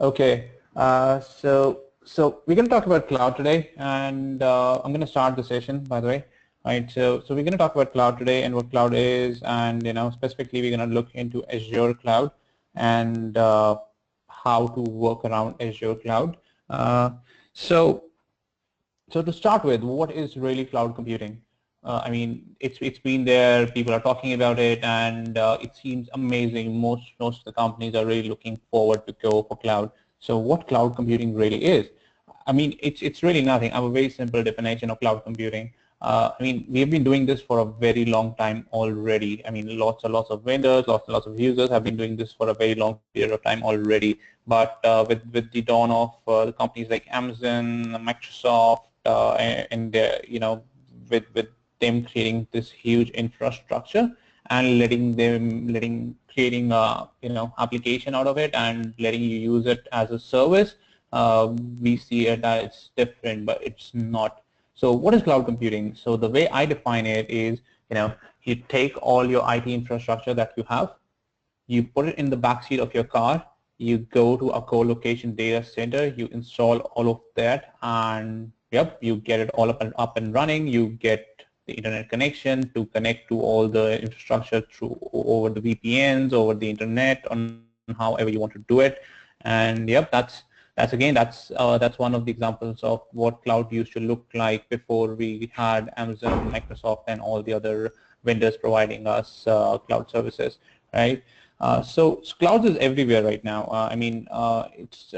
Okay, so we're going to talk about cloud today, and I'm going to start the session, by the way. Right, so we're going to talk about cloud today and what cloud is, and specifically we're going to look into Azure cloud and how to work around Azure cloud. So so to start with, what is really cloud computing? I mean, it's been there. People are talking about it, and it seems amazing. Most of the companies are really looking forward to go for cloud. So, what cloud computing really is? I mean, it's really nothing. I have a very simple definition of cloud computing. I mean, we've been doing this for a very long time already. I mean, lots of vendors, lots of users have been doing this for a very long period of time already. But with the dawn of the companies like Amazon, Microsoft, and with them creating this huge infrastructure and creating a application out of it and letting you use it as a service, we see it that it's different, but it's not. So what is cloud computing? So the way I define it is, you take all your IT infrastructure that you have, you put it in the backseat of your car, you go to a co-location data center, you install all of that, and yep, you get it all up and running. You get the internet connection to connect to all the infrastructure through over the VPNs, over the internet, on however you want to do it. And yep, that's one of the examples of what cloud used to look like before we had Amazon, Microsoft, and all the other vendors providing us cloud services, right? So clouds is everywhere right now. I mean, it's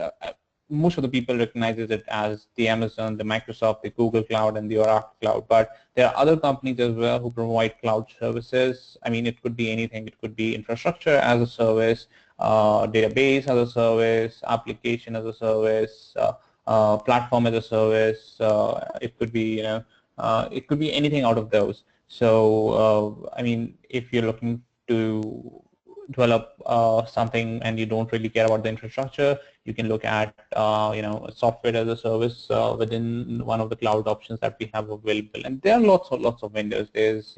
most of the people recognizes it as the Amazon, the Microsoft, the Google Cloud, and the Oracle Cloud. But there are other companies as well who provide cloud services. I mean, it could be anything. It could be infrastructure as a service, database as a service, application as a service, platform as a service. It could be, it could be anything out of those. So, I mean, if you're looking to develop something and you don't really care about the infrastructure, you can look at software as a service within one of the cloud options that we have available. And there are lots of vendors. There's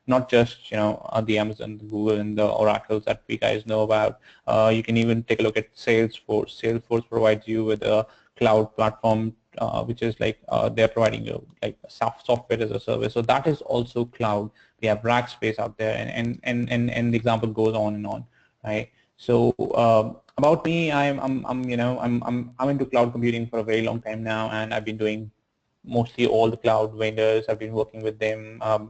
not just the Amazon, the Google, and the Oracles that we guys know about. You can even take a look at Salesforce. Salesforce provides you with a cloud platform, which is like they're providing you like software as a service. So that is also cloud. We have Rackspace out there, and the example goes on and on, right? So about me, I'm into cloud computing for a very long time now, and I've been doing mostly all the cloud vendors. I've been working with them. I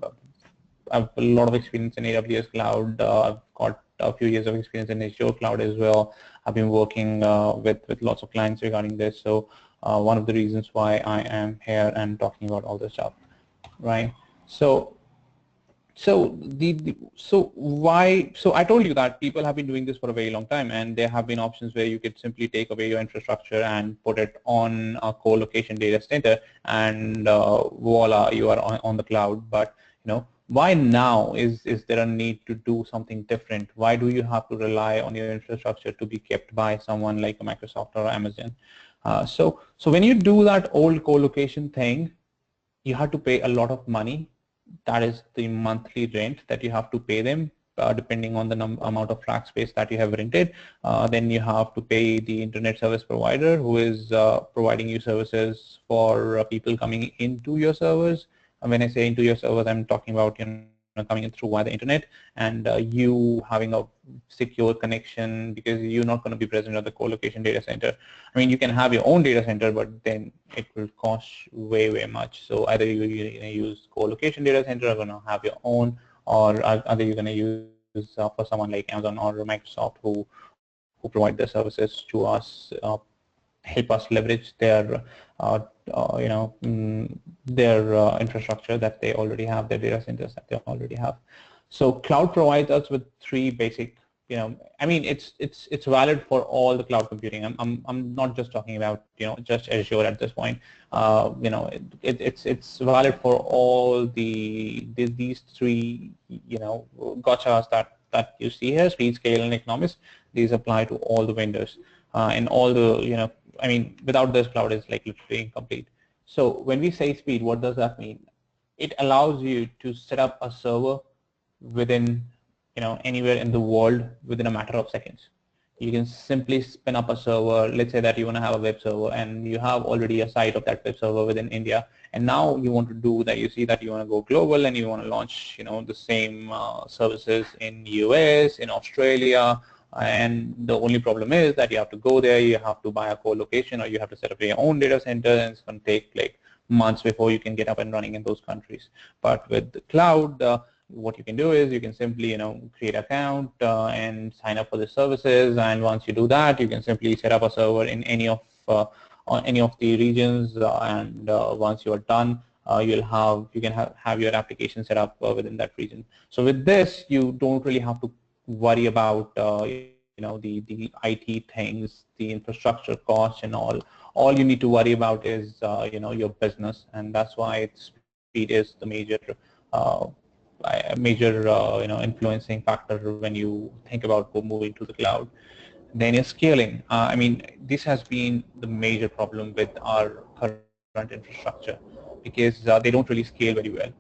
have a lot of experience in AWS cloud. I've got a few years of experience in Azure cloud as well. I've been working with lots of clients regarding this. So one of the reasons why I am here and talking about all this stuff, right? So I told you that people have been doing this for a very long time, and there have been options where you could simply take away your infrastructure and put it on a co-location data center, and voila, you are on the cloud. But why now is there a need to do something different? Why do you have to rely on your infrastructure to be kept by someone like a Microsoft or Amazon? So when you do that old co-location thing, you have to pay a lot of money. That is the monthly rent that you have to pay them, depending on the amount of rack space that you have rented. Then you have to pay the internet service provider who is providing you services for people coming into your servers. And when I say into your servers, I'm talking about coming in through via the internet, and you having a secure connection, because you're not going to be present at the co-location data center. I mean, you can have your own data center, but then it will cost way much. So either you're going to use co-location data center, or going to have your own, or either you're going to use for someone like Amazon or Microsoft who provide their services to us, help us leverage their infrastructure that they already have, their data centers that they already have. So cloud provides us with three basic, I mean, it's valid for all the cloud computing. I'm not just talking about just Azure at this point. It's valid for all these three gotchas that you see here: speed, scale, and economics. These apply to all the vendors, and all the I mean, without this, cloud is like literally incomplete. So when we say speed, what does that mean? It allows you to set up a server within anywhere in the world within a matter of seconds. You can simply spin up a server. Let's say that you want to have a web server and you have already a site of that web server within India, and now you want to do that. You see that you want to go global and you want to launch, the same services in US, in Australia, and the only problem is that you have to go there, you have to buy a co-location, or you have to set up your own data center, and it's going to take like months before you can get up and running in those countries. But with the cloud, what you can do is you can simply create an account and sign up for the services, and once you do that, you can simply set up a server in any of on any of the regions, and once you are done, you can have your application set up within that region. So with this, you don't really have to worry about the IT things, the infrastructure costs, and all you need to worry about is your business, and that's why speed is the uh, major influencing factor when you think about moving to the cloud. Then is scaling. I mean, this has been the major problem with our current infrastructure, because they don't really scale very well.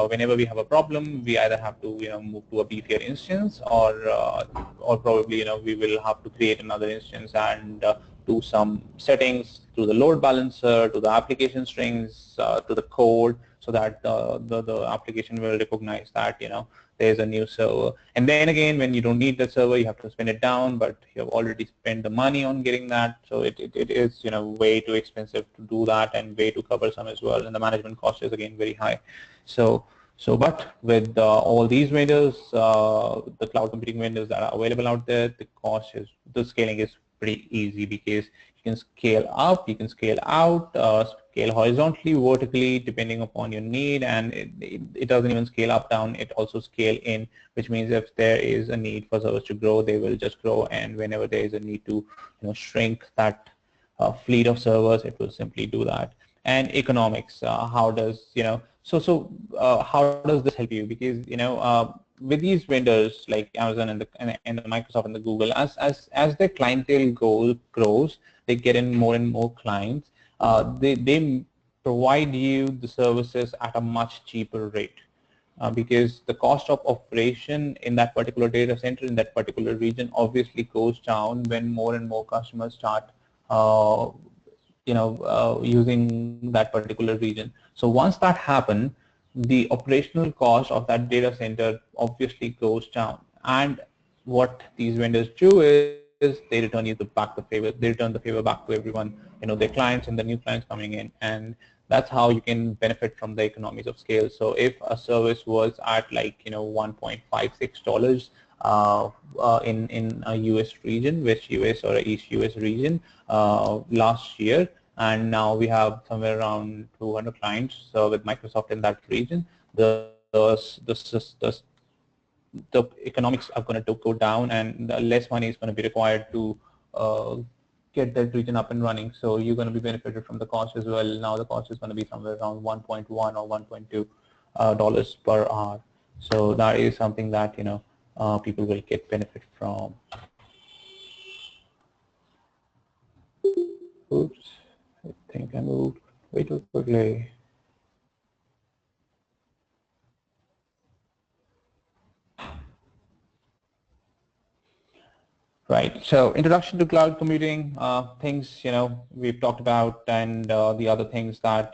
Whenever we have a problem, we either have to move to a beefier instance, or probably we will have to create another instance and do some settings to the load balancer, to the application strings, to the code, so that the application will recognize that there's a new server. And then again, when you don't need the server, you have to spin it down, but you have already spent the money on getting that, so it is way too expensive to do that, and way too cumbersome as well, and the management cost is again very high. But with all these vendors, the cloud computing vendors that are available out there, the scaling is pretty easy, because you can scale up, you can scale out, scale horizontally, vertically, depending upon your need, and it doesn't even scale up, down, it also scale in, which means if there is a need for servers to grow, they will just grow, and whenever there is a need to shrink that fleet of servers, it will simply do that. And economics, how does how does this help you? Because with these vendors like Amazon and the Microsoft and the Google, as their clientele grows, they get in more and more clients. They provide you the services at a much cheaper rate, because the cost of operation in that particular data center in that particular region obviously goes down when more and more customers start using that particular region. So once that happens, the operational cost of that data center obviously goes down. And what these vendors do is they return you they return the favor back to everyone, their clients and the new clients coming in, and that's how you can benefit from the economies of scale. So if a service was at like $1.56 in a US region, West US or East US region last year, and now we have somewhere around 200 clients with Microsoft in that region, the economics are going to go down, and the less money is going to be required to get that region up and running. So you're going to be benefited from the cost as well. Now the cost is going to be somewhere around 1.1 or 1.2 dollars per hour. So that is something that people will get benefit from. Oops, I think I moved way too quickly. Right. So introduction to cloud computing, things we've talked about, and the other things that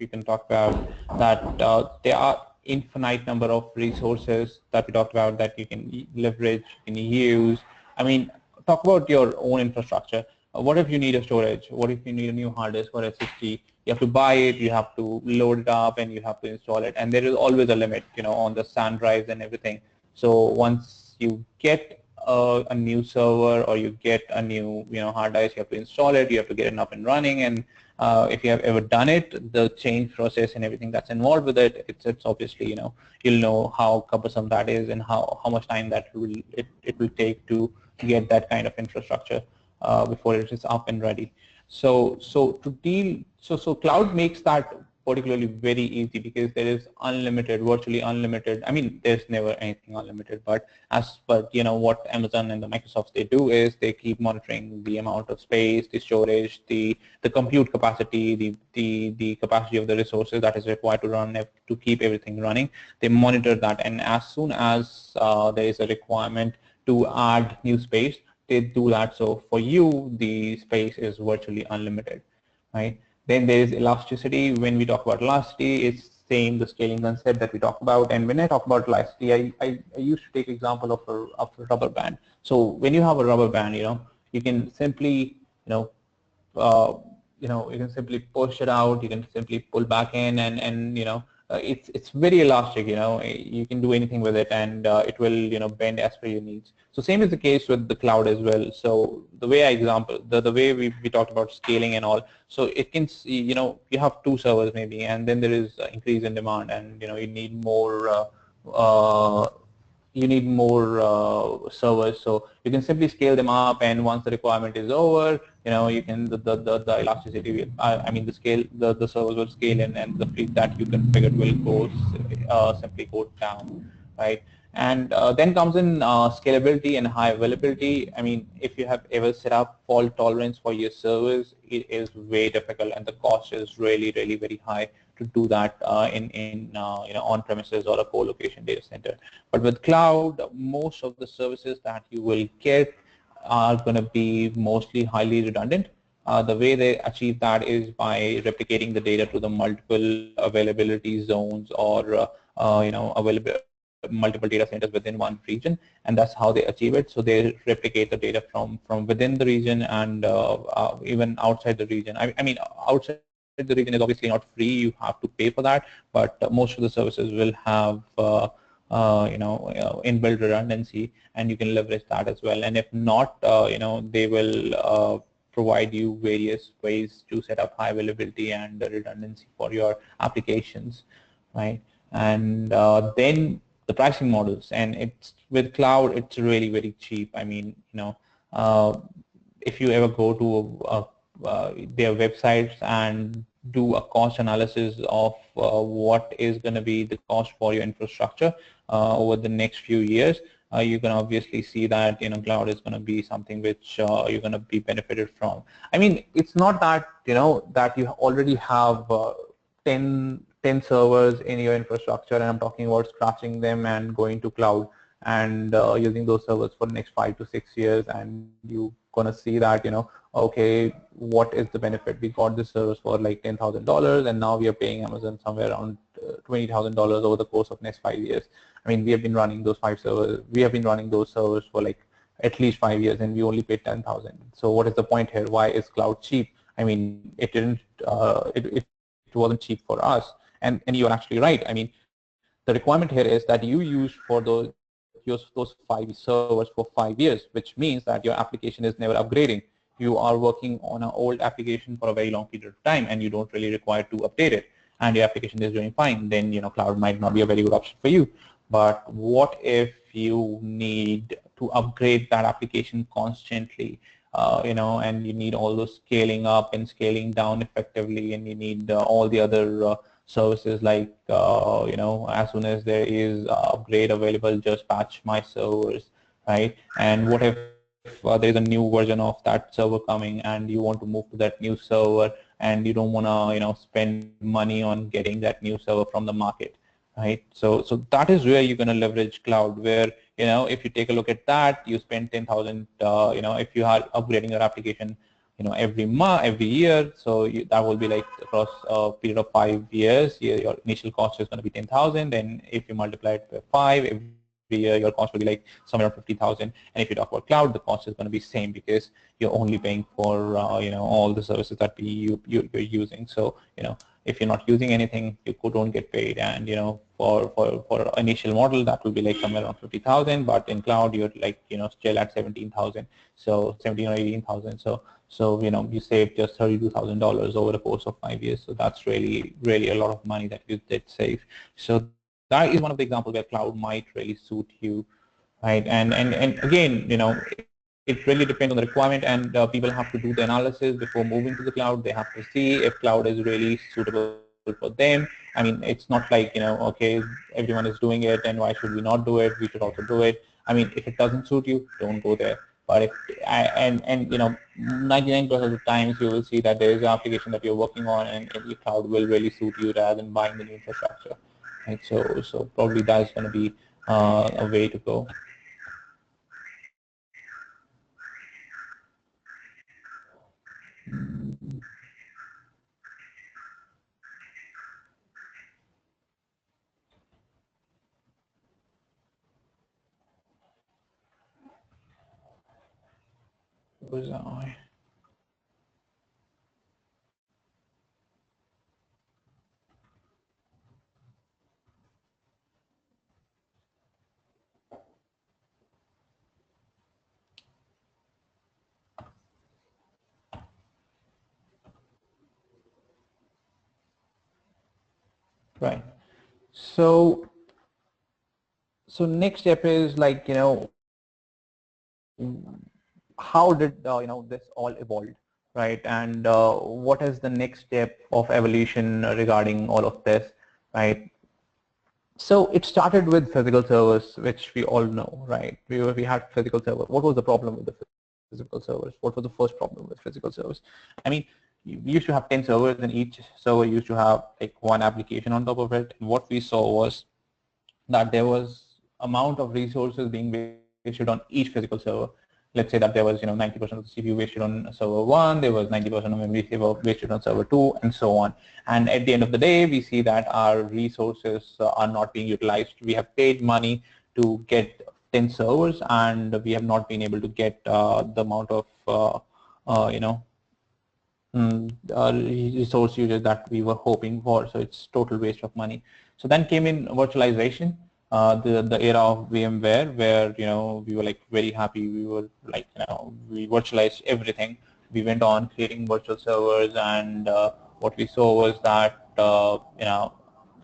we can talk about, that there are infinite number of resources that we talked about that you can leverage, you can use. I mean, talk about your own infrastructure. What if you need a storage? What if you need a new hard disk or SSD? You have to buy it, you have to load it up, and you have to install it. And there is always a limit, on the SAN drives and everything. So once you get a new server, or you get a new hard disk, you have to install it, you have to get it up and running, and if you have ever done it, the change process and everything that's involved with it, it's obviously you'll know how cumbersome that is, and how much time that it will take to get that kind of infrastructure before it is up and ready. So cloud makes that particularly very easy, because there is unlimited, virtually unlimited. I mean, there's never anything unlimited, but what Amazon and the Microsoft they do is they keep monitoring the amount of space, the storage, the compute capacity, the capacity of the resources that is required to keep everything running. They monitor that, and as soon as there is a requirement to add new space, they do that. So for you, the space is virtually unlimited, right? Then there is elasticity. When we talk about elasticity, it's same the scaling concept that we talked about. And when I talk about elasticity, I used to take example of a rubber band. So when you have a rubber band, you can simply, uh, you can simply push it out, you can simply pull back in, and it's very elastic. You can do anything with it, and it will bend as per your needs. So same is the case with the cloud as well. So the way I example the way we talked about scaling and all, so it can see, you have two servers maybe, and then there is increase in demand, and you need more uh, servers. So you can simply scale them up, and once the requirement is over, you can the elasticity will, I mean the scale, the servers will scale, and the fleet that you configured will go simply go down, right? And then comes in scalability and high availability. I mean, if you have ever set up fault tolerance for your servers, it is very difficult, and the cost is really, really very high to do that in on premises or a co-location data center. But with cloud, most of the services that you will get are going to be mostly highly redundant. The way they achieve that is by replicating the data to the multiple availability zones, or available multiple data centers within one region, and that's how they achieve it. So they replicate the data from within the region, and even outside the region. I mean, outside the region is obviously not free; you have to pay for that. But most of the services will have inbuilt redundancy, and you can leverage that as well. And if not, they will provide you various ways to set up high availability and redundancy for your applications, right? And then the pricing models, and it's with cloud, it's really very cheap. I mean, uh, if you ever go to their websites and do a cost analysis of what is going to be the cost for your infrastructure over the next few years, you can obviously see that cloud is going to be something which you're going to be benefited from. I mean, it's not that that you already have 10 servers in your infrastructure, and I'm talking about scratching them and going to cloud and using those servers for the next 5 to 6 years, and you gonna see that okay, what is the benefit? We got this service for like $10,000, and now we are paying Amazon somewhere around $20,000 over the course of next 5 years. I mean, we have been running those servers for like at least 5 years, and we only paid 10,000. So what is the point here? Why is cloud cheap? I mean, it didn't it wasn't cheap for us. And you're actually right. I mean, the requirement here is that you use for those 5 servers for 5 years, which means that your application is never upgrading. You are working on an old application for a very long period of time, and you don't really require to update it, and your application is doing fine. Then cloud might not be a very good option for you. But what if you need to upgrade that application constantly, and you need all those scaling up and scaling down effectively, and you need all the other services like as soon as there is upgrade available, just patch my servers, right? And what if there is a new version of that server coming, and you want to move to that new server, and you don't want to spend money on getting that new server from the market, right? So that is where you're going to leverage cloud, where if you take a look at that, you spend 10,000, if you are upgrading your application every month, every year, so that will be like across a period of 5 years. Your initial cost is going to be 10,000, and if you multiply it by 5 every year, your cost will be like somewhere around 50,000. And if you talk about cloud, the cost is going to be same, because you're only paying for all the services that you're using. So if you're not using anything, you don't get paid. And for initial model, that will be like somewhere around 50,000, but in cloud you're like still at 17,000, so 17 or 18,000. So you save just $32,000 over the course of 5 years. So that's really a lot of money that you did save. So that is one of the examples where cloud might really suit you, right? And again, it really depends on the requirement, and people have to do the analysis before moving to the cloud. They have to see if cloud is really suitable for them. I mean, it's not like okay, everyone is doing it, and why should we not do it? We should also do it. I mean, if it doesn't suit you, don't go there. But if and 99% of the times you will see that there is an application that you're working on, and your cloud will really suit you rather than buying the new infrastructure, right? So probably that's going to be a way to go. Was I? Right. So next step is like, how did this all evolve, right? And what is the next step of evolution regarding all of this, right? So it started with physical servers, which we all know, right? We had physical servers. What was the problem with the physical servers? What was the first problem with physical servers? I mean, we used to have 10 servers, and each server used to have like one application on top of it. And what we saw was that there was amount of resources being wasted on each physical server. Let's say that there was 90% of the CPU wasted on server 1, there was 90% of memory wasted on server 2, and so on. And at the end of the day, we see that our resources are not being utilized. We have paid money to get 10 servers, and we have not been able to get the amount of resource usage that we were hoping for. So it's total waste of money. So then came in virtualization, the era of VMware, where we were like very happy. We were like we virtualized everything. We went on creating virtual servers, and what we saw was that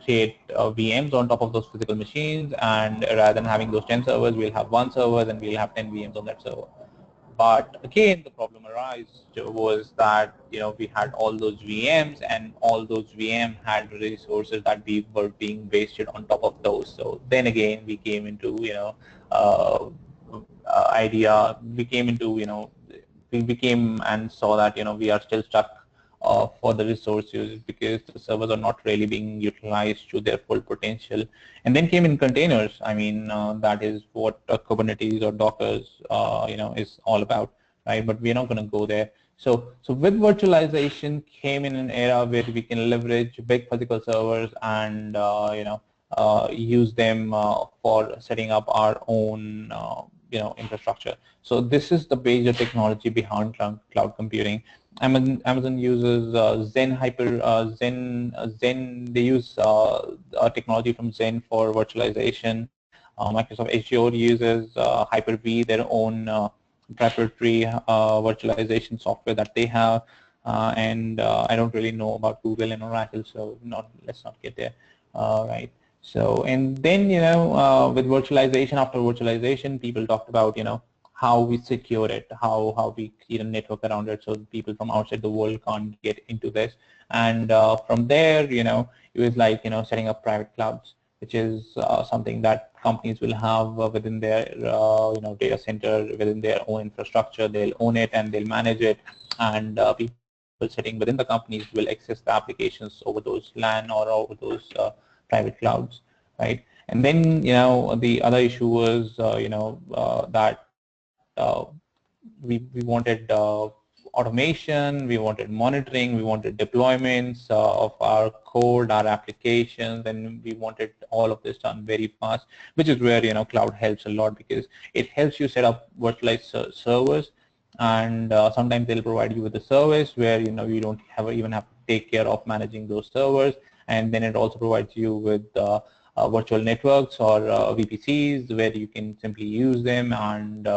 create VMs on top of those physical machines, and rather than having those 10 servers, we'll have one server, and we'll have 10 VMs on that server. But again, the problem arose was that we had all those VMs, and all those VM had resources that we were being wasted on top of those. So then again, we came into idea. We came into we became and saw that we are still stuck for the resources because the servers are not really being utilized to their full potential. And then came in containers. I mean, that is what Kubernetes or Docker is all about, right? But we're not going to go there. So with virtualization came in an era where we can leverage big physical servers and use them for setting up our own infrastructure. So this is the major technology behind cloud computing. Amazon uses Zen. They use technology from Zen for virtualization. Microsoft Azure uses Hyper-V, their own proprietary virtualization software that they have. And I don't really know about Google and Oracle, so let's not get there, right? So, and then with virtualization, after virtualization, people talked about how we secure it, how we create a network around it, so people from outside the world can't get into this. And from there, it was like setting up private clouds, which is something that companies will have within their data center, within their own infrastructure. They'll own it and they'll manage it, and people sitting within the companies will access the applications over those LAN or over those private clouds, right? And then the other issue was that we wanted automation, we wanted monitoring, we wanted deployments of our code, our applications, and we wanted all of this done very fast, which is where cloud helps a lot, because it helps you set up virtualized servers, and sometimes they'll provide you with a service where you don't even have to take care of managing those servers, and then it also provides you with virtual networks or VPCs where you can simply use them and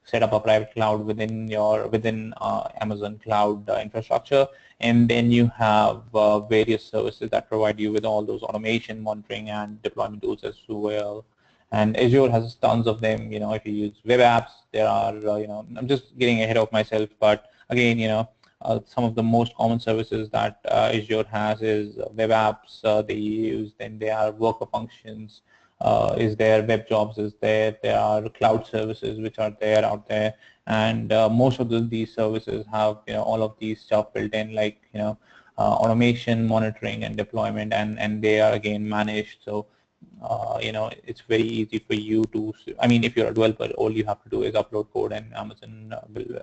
set up a private cloud within Amazon cloud infrastructure. And then you have various services that provide you with all those automation, monitoring, and deployment tools as well. And Azure has tons of them. If you use web apps, there are I'm just getting ahead of myself, but again, some of the most common services that Azure has is web apps they use. Then there are worker functions, is there, web jobs is there, there are cloud services which are there out there, and most of these services have all of these stuff built in, like automation, monitoring, and deployment, and they are again managed. So it's very easy for you to, I mean, if you're a developer, all you have to do is upload code, and Amazon will,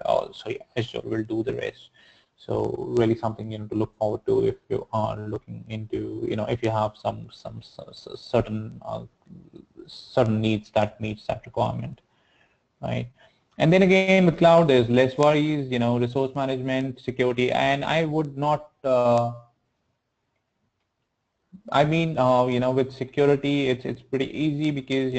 Azure will do the rest. So really something to look forward to if you are looking into if you have some certain needs that meets that requirement, right? And then again, with cloud, there's less worries, resource management, security, and I would not. With security, it's pretty easy because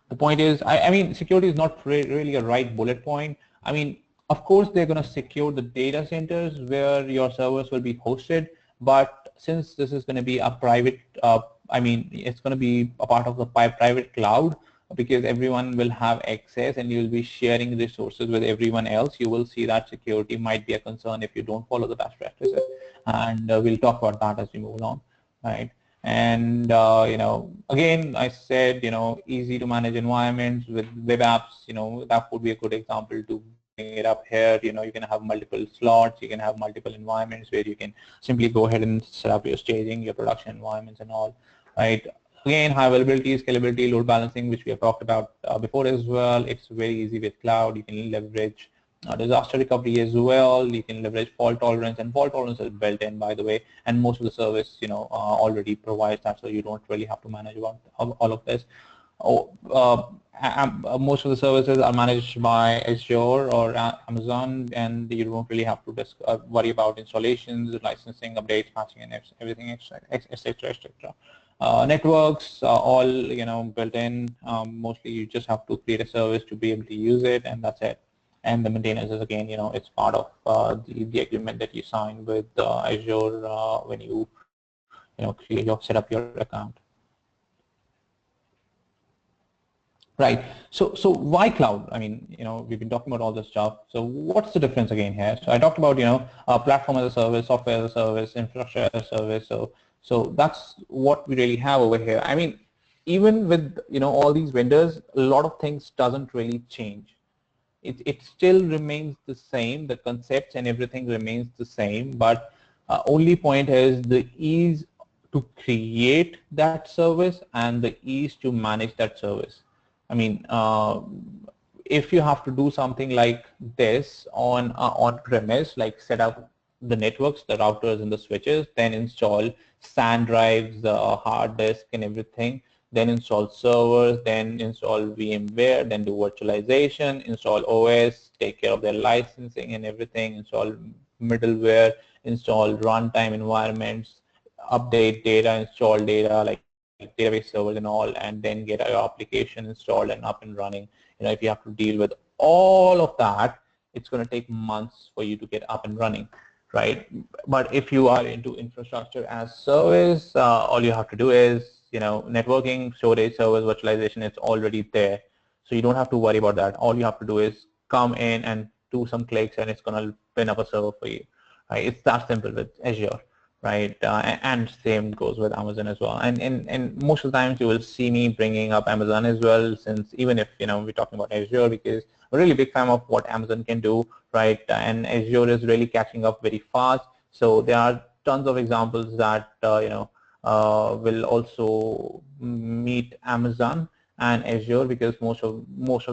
the point is, I mean, security is not really a right bullet point. I mean, of course, they're going to secure the data centers where your servers will be hosted, but since this is going to be a private, it's going to be a part of the private cloud because everyone will have access and you'll be sharing resources with everyone else. You will see that security might be a concern if you don't follow the best practices, and we'll talk about that as we move along, right? And again, I said easy to manage environments with web apps. That would be a good example to bring it up here. You can have multiple slots, you can have multiple environments where you can simply go ahead and set up your staging, your production environments, and all, right? Again, high availability, scalability, load balancing, which we have talked about before as well. It's very easy with cloud. You can leverage disaster recovery as well. You can leverage fault tolerance, and fault tolerance is built in, by the way, and most of the service already provides that, so you don't really have to manage about all of this. Most of the services are managed by Azure or Amazon, and you don't really have to worry about installations, licensing, updates, patching, and everything, etc., etc. Networks are all built in. Mostly, you just have to create a service to be able to use it, and that's it. And the maintenance is again, it's part of the agreement that you sign with Azure when you set up your account. Right. So why cloud? I mean, we've been talking about all this stuff. So what's the difference again here? So I talked about, platform as a service, software as a service, infrastructure as a service. So that's what we really have over here. I mean, even with all these vendors, a lot of things doesn't really change. It still remains the same. The concepts and everything remains the same, but only point is the ease to create that service and the ease to manage that service. I mean, if you have to do something like this on premise, like set up the networks, the routers and the switches, then install SAN drives, the hard disk and everything, then install servers, then install VMware, then do virtualization, install OS, take care of their licensing and everything, install middleware, install runtime environments, update data, install data like database servers and all, and then get your application installed and up and running. If you have to deal with all of that, it's going to take months for you to get up and running, right? But if you are into infrastructure as service, all you have to do is, networking, storage, servers, virtualization, it's already there. So you don't have to worry about that. All you have to do is come in and do some clicks and it's going to spin up a server for you, right? It's that simple with Azure, right? And same goes with Amazon as well. And most of the times you will see me bringing up Amazon as well, since even if, we're talking about Azure, because I'm a really big fan of what Amazon can do, right? And Azure is really catching up very fast. So there are tons of examples that, will also meet Amazon and Azure, because most of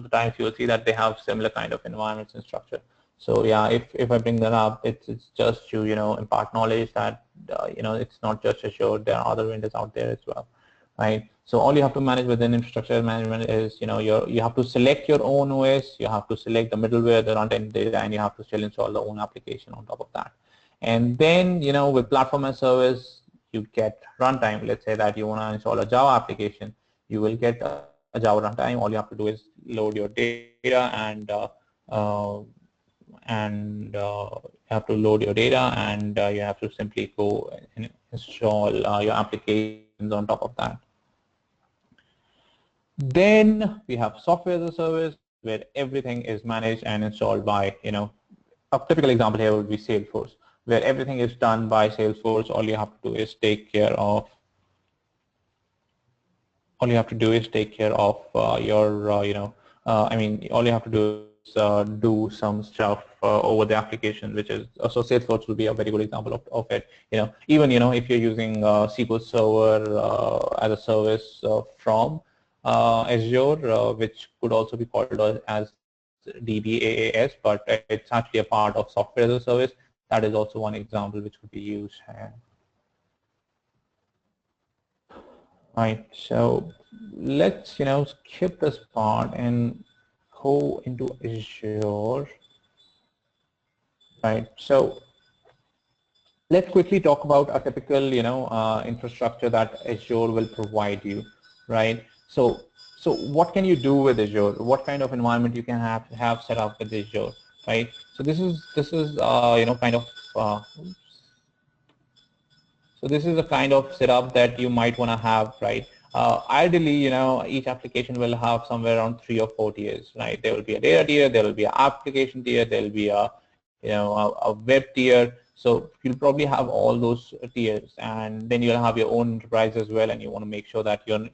the times you will see that they have similar kind of environments and structure. So yeah, if I bring that up, it's just to impart knowledge that it's not just Azure. There are other vendors out there as well, right? So all you have to manage within infrastructure management is you have to select your own OS, you have to select the middleware, the runtime data, and you have to still install the own application on top of that. And then with platform as service, you get runtime. Let's say that you want to install a Java application, you will get a Java runtime. All you have to do is load your data and you have to load your data, and you have to simply go and install your applications on top of that. Then we have software as a service, where everything is managed and installed by, a typical example here would be Salesforce, where everything is done by Salesforce. All you have to do is take care of your, all you have to do is do some stuff over the application, which is, so Salesforce will be a very good example of it. Even if you're using SQL Server as a service from Azure, which could also be called as DBAAS, but it's actually a part of software as a service. that is also one example which could be used here. Right, so let's skip this part and go into Azure. Right, so let's quickly talk about a typical infrastructure that Azure will provide you. Right, so what can you do with Azure? What kind of environment you can have set up with Azure? Right, so this is kind of so this is the kind of setup that you might want to have, right? Ideally, each application will have somewhere around 3 or 4 tiers, right? There will be a data tier, there will be an application tier, there will be a web tier. So you'll probably have all those tiers, and then you'll have your own enterprise as well, and you want to make sure that your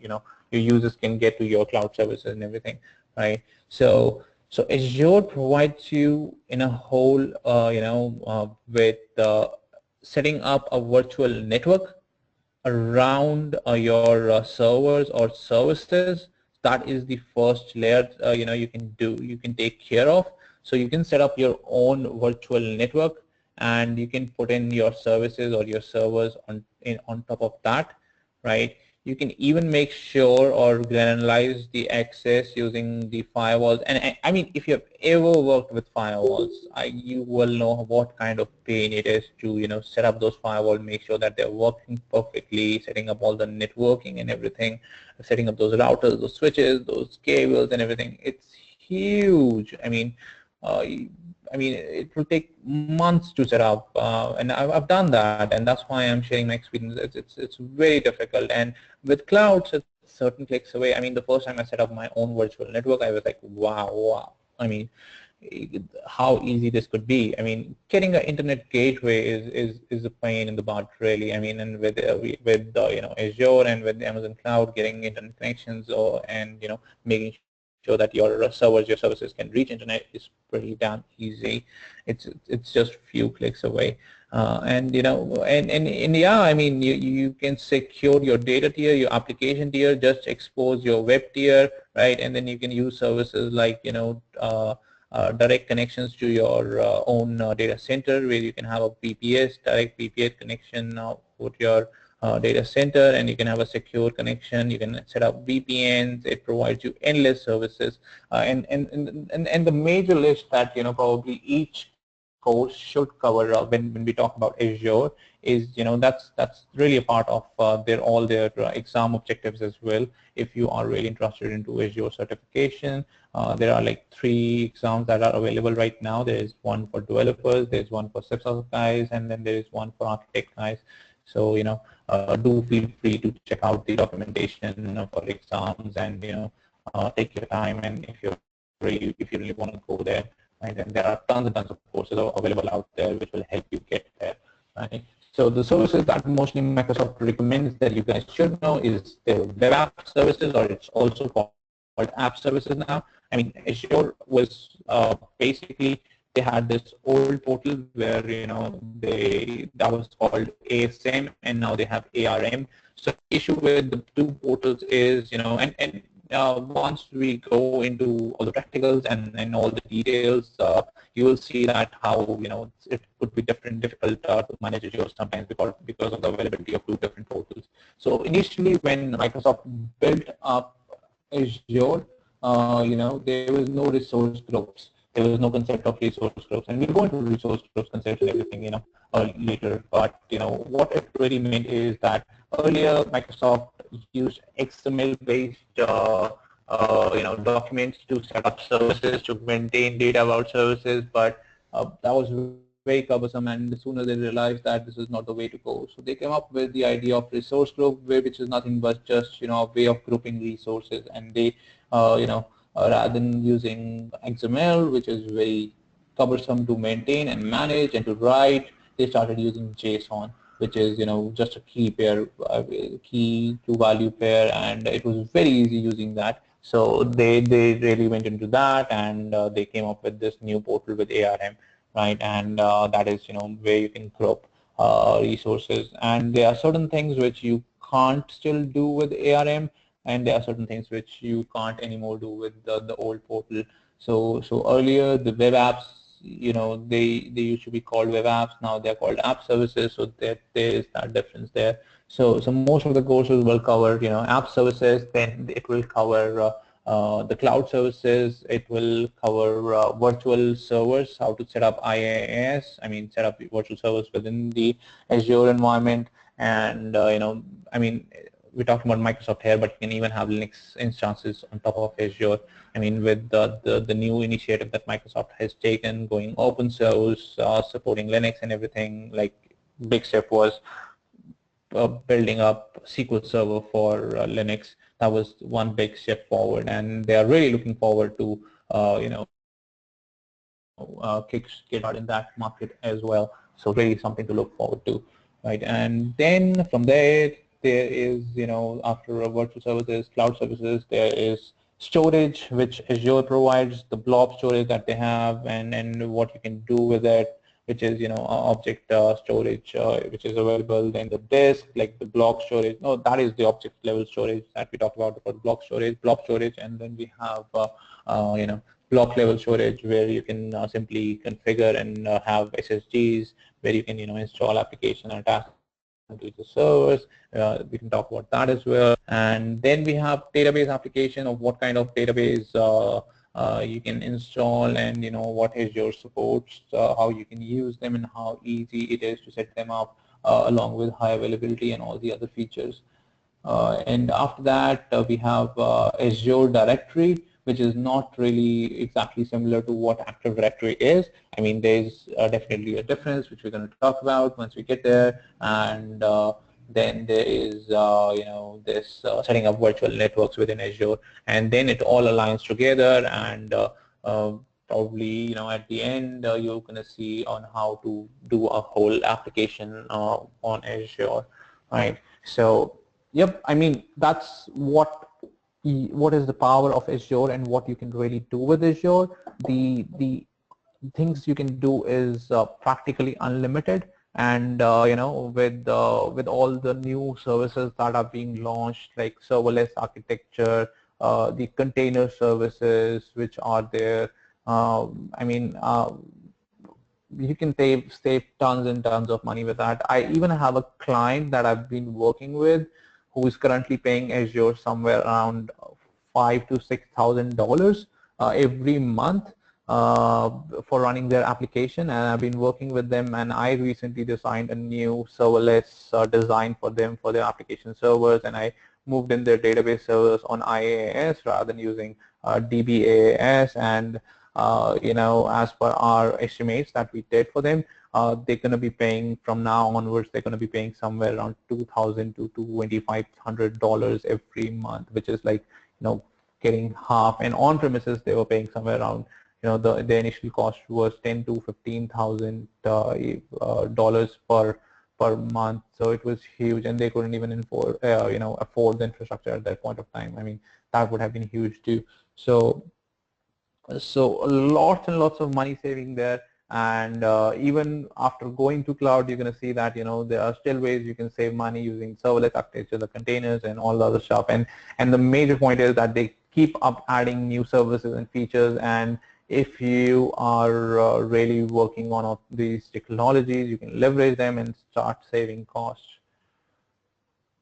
users can get to your cloud services and everything, right? So Azure provides you in a whole, with setting up a virtual network around your servers or services. That is the first layer you can take care of. So you can set up your own virtual network, and you can put in your services or your servers on top of that, right? You can even make sure or granularize the access using the firewalls. And I mean, if you've ever worked with firewalls, you will know what kind of pain it is to set up those firewalls, make sure that they're working perfectly, setting up all the networking and everything, setting up those routers, those switches, those cables and everything. It's huge. It will take months to set up, and I've done that, and that's why I'm sharing my experience. It's very difficult, and with clouds, it's certain clicks away. I mean, the first time I set up my own virtual network, I was like, wow. I mean, how easy this could be. I mean, getting an internet gateway is a pain in the butt, really. I mean, and with Azure and with Amazon Cloud, getting internet connections and making sure that your services can reach internet is pretty damn easy. It's just a few clicks away. And yeah, I mean, you can secure your data tier, your application tier, just expose your web tier, right? And then you can use services like direct connections to your own data center, where you can have a direct PPS connection with your data center, and you can have a secure connection. You can set up VPNs. It provides you endless services, and the major list that probably each course should cover when we talk about Azure is that's really a part of all their exam objectives as well. If you are really interested into Azure certification, there are like 3 exams that are available right now. There is one for developers, there's one for SysOps guys, and then there is one for architect guys. So do feel free to check out the documentation for exams, and take your time. And if you really want to go there, right, then there are tons and tons of courses available out there which will help you get there, right? So the services that mostly Microsoft recommends that you guys should know is the web app services, or it's also called app services now. I mean, Azure was basically, they had this old portal where that was called ASM, and now they have ARM. So the issue with the 2 portals is once we go into all the practicals and all the details, you will see that how it could be difficult to manage Azure sometimes because of the availability of 2 different portals. So initially, when Microsoft built up Azure, there was no resource groups. There was no concept of resource groups, and we'll go into resource groups concepts and everything, later. But what it really meant is that earlier Microsoft used XML-based, documents to set up services, to maintain data about services, but that was very cumbersome, and the sooner they realized that this is not the way to go. So they came up with the idea of resource group, which is nothing but just a way of grouping resources, and they rather than using XML, which is very cumbersome to maintain and manage and to write, they started using JSON, which is just a key pair, key to value pair, and it was very easy using that. So they really went into that, and they came up with this new portal with ARM, right? And that is where you can group resources, and there are certain things which you can't still do with ARM, and there are certain things which you can't anymore do with the old portal. So earlier the web apps they used to be called web apps. Now they're called app services. So there is that difference there. So most of the courses will cover app services. Then it will cover the cloud services. It will cover virtual servers, how to set up IaaS. I mean, set up virtual servers within the Azure environment. And I mean, we're talking about Microsoft here, but you can even have Linux instances on top of Azure. I mean, with the new initiative that Microsoft has taken, going open source, supporting Linux and everything, like big step was building up SQL Server for Linux. That was one big step forward, and they are really looking forward to kickstart in that market as well. So really something to look forward to, right? And then from there is after virtual services, cloud services, there is storage, which Azure provides, the blob storage that they have, and what you can do with it, which is object storage, which is available. Then the disk, like the block storage. No, that is the object level storage that we talked about for block storage, and then we have block level storage, where you can simply configure and have SSDs, where you can install application and attach to the servers. We can talk about that as well. And then we have database application of what kind of database you can install, and what Azure supports, how you can use them, and how easy it is to set them up, along with high availability and all the other features. And after that, we have Azure Directory, which is not really exactly similar to what Active Directory is. I mean, there's definitely a difference, which we're going to talk about once we get there. And then there is, this setting up virtual networks within Azure, and then it all aligns together. And probably, at the end, you're going to see on how to do a whole application on Azure, right? So, yep, I mean, that's what is the power of Azure and what you can really do with Azure. The things you can do is practically unlimited, and with all the new services that are being launched, like serverless architecture, the container services which are there. I mean, you can save tons and tons of money with that. I even have a client that I've been working with who is currently paying Azure somewhere around $5,000 to $6,000 every month for running their application, and I've been working with them, and I recently designed a new serverless design for them for their application servers, and I moved in their database servers on IaaS rather than using DBaaS. And as per our estimates that we did for them, they're going to be paying from now onwards, they're going to be paying somewhere around $2,000 to $2,500 every month, which is like, getting half. And on premises, they were paying somewhere around, the initial cost was $10,000 to $15,000 per month. So it was huge, and they couldn't even afford the infrastructure at that point of time. I mean, that would have been huge too. So lots and lots of money saving there. And even after going to cloud, you're going to see that there are still ways you can save money using serverless architecture, the containers, and all the other stuff. And the major point is that they keep up adding new services and features. And if you are really working on these technologies, you can leverage them and start saving costs,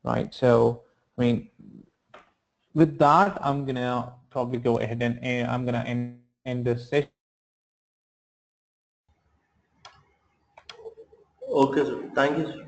right? So I mean, with that, I'm gonna probably go ahead and I'm gonna end this session. Okay, sir. Thank you, sir.